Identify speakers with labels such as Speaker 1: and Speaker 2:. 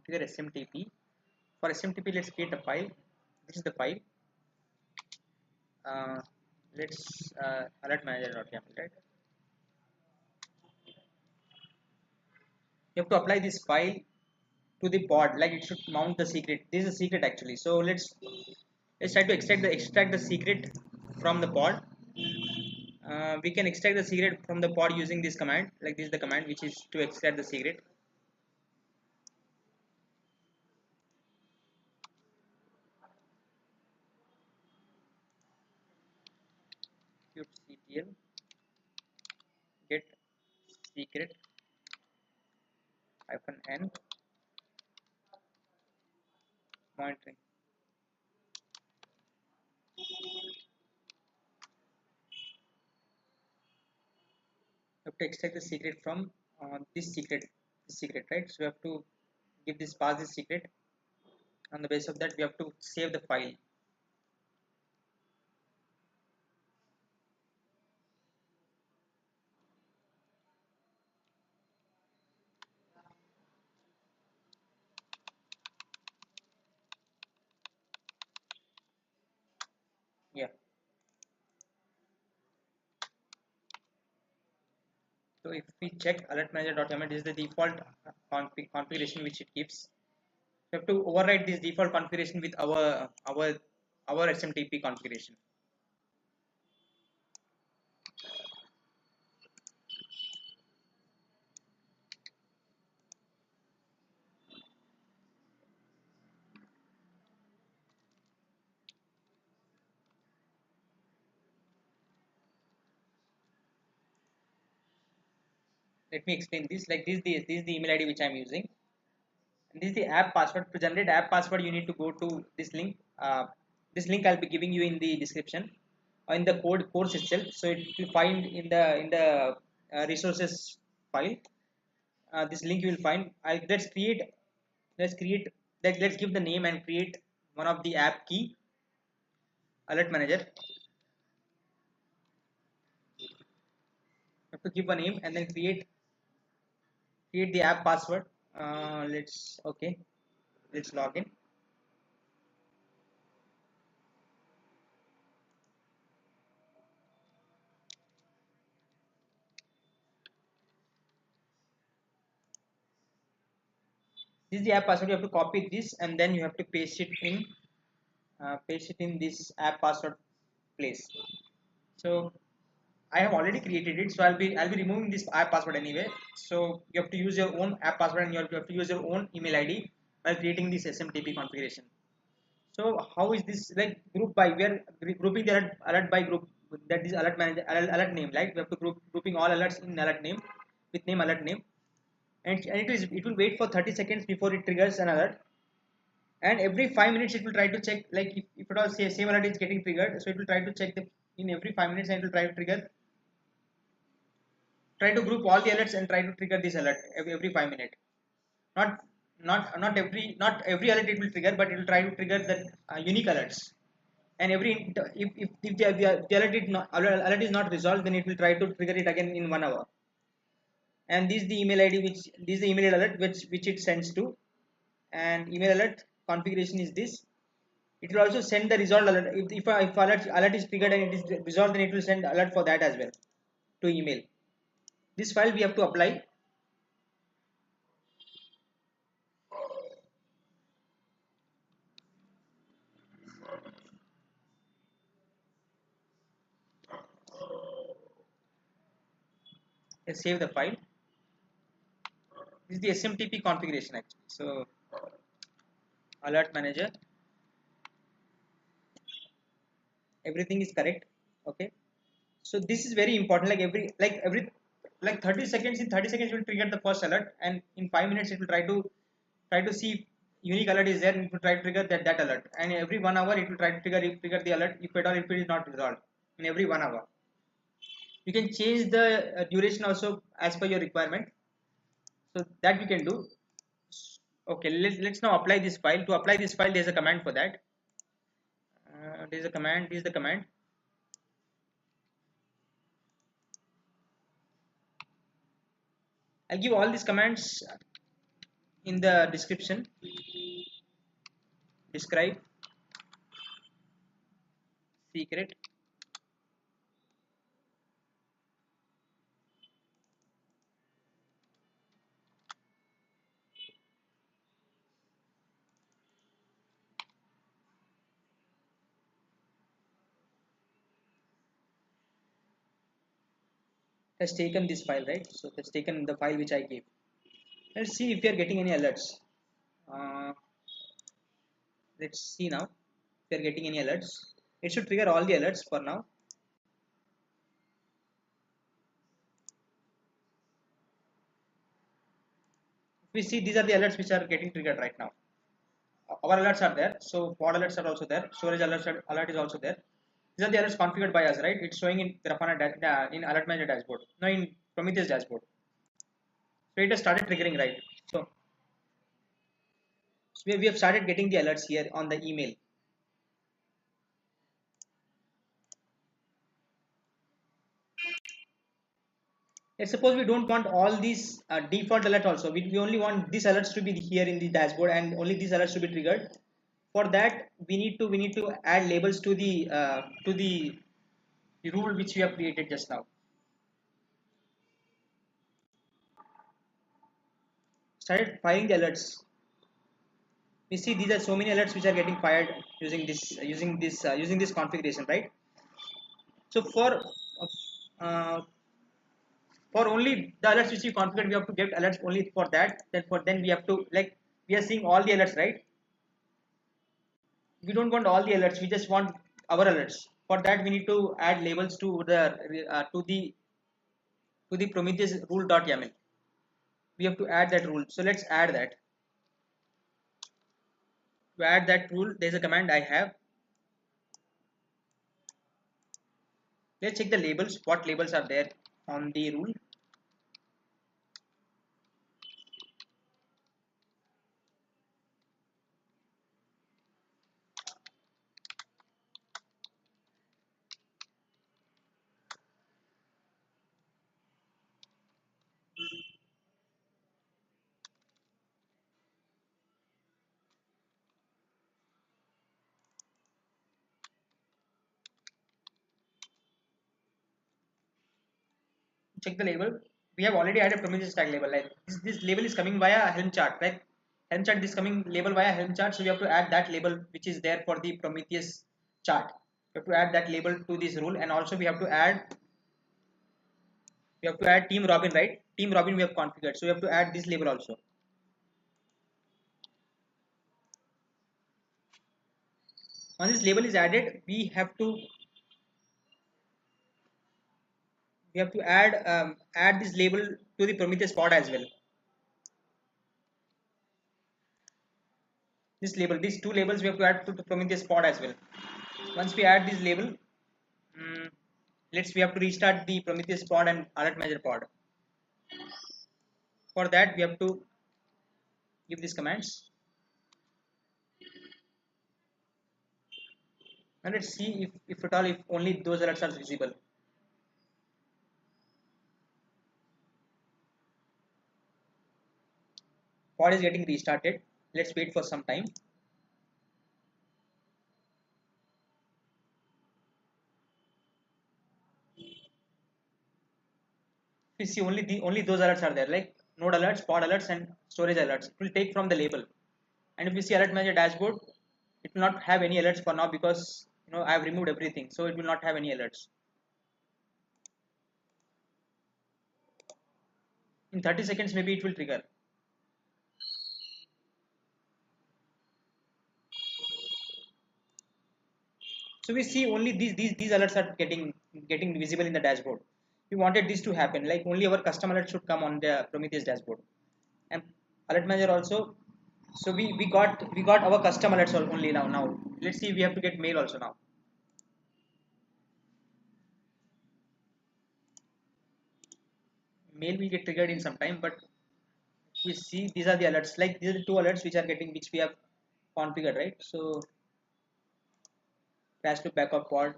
Speaker 1: configure SMTP. For SMTP, let's create a file. This is the file. Let's alertmanager.yaml, right? You have to apply this file to the pod, like it should mount the secret. This is a secret actually. So let's try to extract the secret from the pod. We can extract the secret from the pod using this command. Like this is the command which is to extract the secret. kubectl get secret -n monitoring. You have to extract the secret from this secret, right? So we have to give this pass this secret. On the basis of that, we have to save the file. Yeah. So if we check alertmanager.yaml, this is the default configuration which it keeps. We have to override this default configuration with our SMTP configuration. Let me explain this. Like this is the email ID which I am using. And this is the app password. To generate app password, you need to go to this link. This link I'll be giving you in the description or in the course itself. So it will find in the resources file. This link you will find. Let's give the name and create one of the app key alert manager. You have to give a name and then create the app password. Let's log in. This is the app password. You have to copy this and then you have to paste it in this app password place. So I have already created it, so I'll be removing this app password anyway. So you have to use your own app password and you have to use your own email ID while creating this SMTP configuration. So how is this like group by? We are grouping the alert by group. That is alert manager alert name, right? We have to grouping all alerts in alert name with name alert name, and it will wait for 30 seconds before it triggers an alert. And every 5 minutes it will try to check, like if at all say same alert is getting triggered, so it will try to check in every 5 minutes, and it will try to group all the alerts and try to trigger this alert every 5 minutes. Not every alert it will trigger, but it will try to trigger the unique alerts. And if the alert is not resolved, then it will try to trigger it again in 1 hour. And this is the email ID this is the email alert which it sends to. And email alert configuration is this. It will also send the resolved alert. If alert is triggered and it is resolved, then it will send alert for that as well to email. This file we have to apply. Let's save the file. This is the SMTP configuration actually. So alert manager, everything is correct. Okay. So this is very important. Like 30 seconds. In 30 seconds, it will trigger the first alert, and in 5 minutes, it will try to see if unique alert is there, and it will try to trigger that alert. And every 1 hour, it will try to trigger the alert if at all if it is not resolved in every 1 hour. You can change the duration also as per your requirement. So that you can do. Okay, let's now apply this file. To apply this file, there's a command for that. There's a command. This is the command. I'll give all these commands in the description, describe secret has taken this file, right? So it has taken the file which I gave. Let's see if we are getting any alerts. Uh, let's see now if we are getting any alerts. It should trigger all the alerts for now. If we see, these are the alerts which are getting triggered right now. Our alerts are there, so pod alerts are also there, storage alert is also there. These are the alerts configured by us, right? It's showing in Grafana in alert manager dashboard, no, in Prometheus dashboard. So it has started triggering, right? So we have started getting the alerts here on the email. Let's suppose we don't want all these default alerts also. We only want these alerts to be here in the dashboard and only these alerts to be triggered. For that, we need to add labels to the rule which we have created just now. Started firing the alerts. We see these are so many alerts which are getting fired using this configuration, right? So uh, for only the alerts which we configured, we have to get alerts only for that. Then we have to, like, we are seeing all the alerts, right? We don't want all the alerts. We just want our alerts. For that, we need to add labels to the Prometheus rule.yaml. We have to add that rule. So let's add that. To add that rule, there's a command I have. Let's check the labels. What labels are there on the rule? Check the label. We have already added Prometheus tag label. Like this label is coming via Helm chart. Like Helm chart is coming label via Helm chart. So we have to add that label which is there for the Prometheus chart. We have to add that label to this rule, and also we have to add Team Robin, right? Team Robin we have configured. So we have to add this label also. Once this label is added, we have to add this label to the Prometheus pod as well. This label, these two labels, we have to add to the Prometheus pod as well. Once we add this label, um, we have to restart the Prometheus pod and alert manager pod. For that, we have to give these commands, and let's see if at all, if only those alerts are visible. Pod is getting restarted. Let's wait for some time. You see, only those alerts are there, like node alerts, pod alerts, and storage alerts. It will take from the label. And if you see alert manager dashboard, it will not have any alerts for now because I have removed everything, so it will not have any alerts. In 30 seconds, maybe it will trigger. So we see only these alerts are getting visible in the dashboard. We wanted this to happen, like only our custom alert should come on the Prometheus dashboard. And alert manager also. So we got our custom alerts only now. Let's see, we have to get mail also now. Mail will get triggered in some time, but we see these are the alerts, like these are the two alerts which we have configured, right? So crash to backup pod,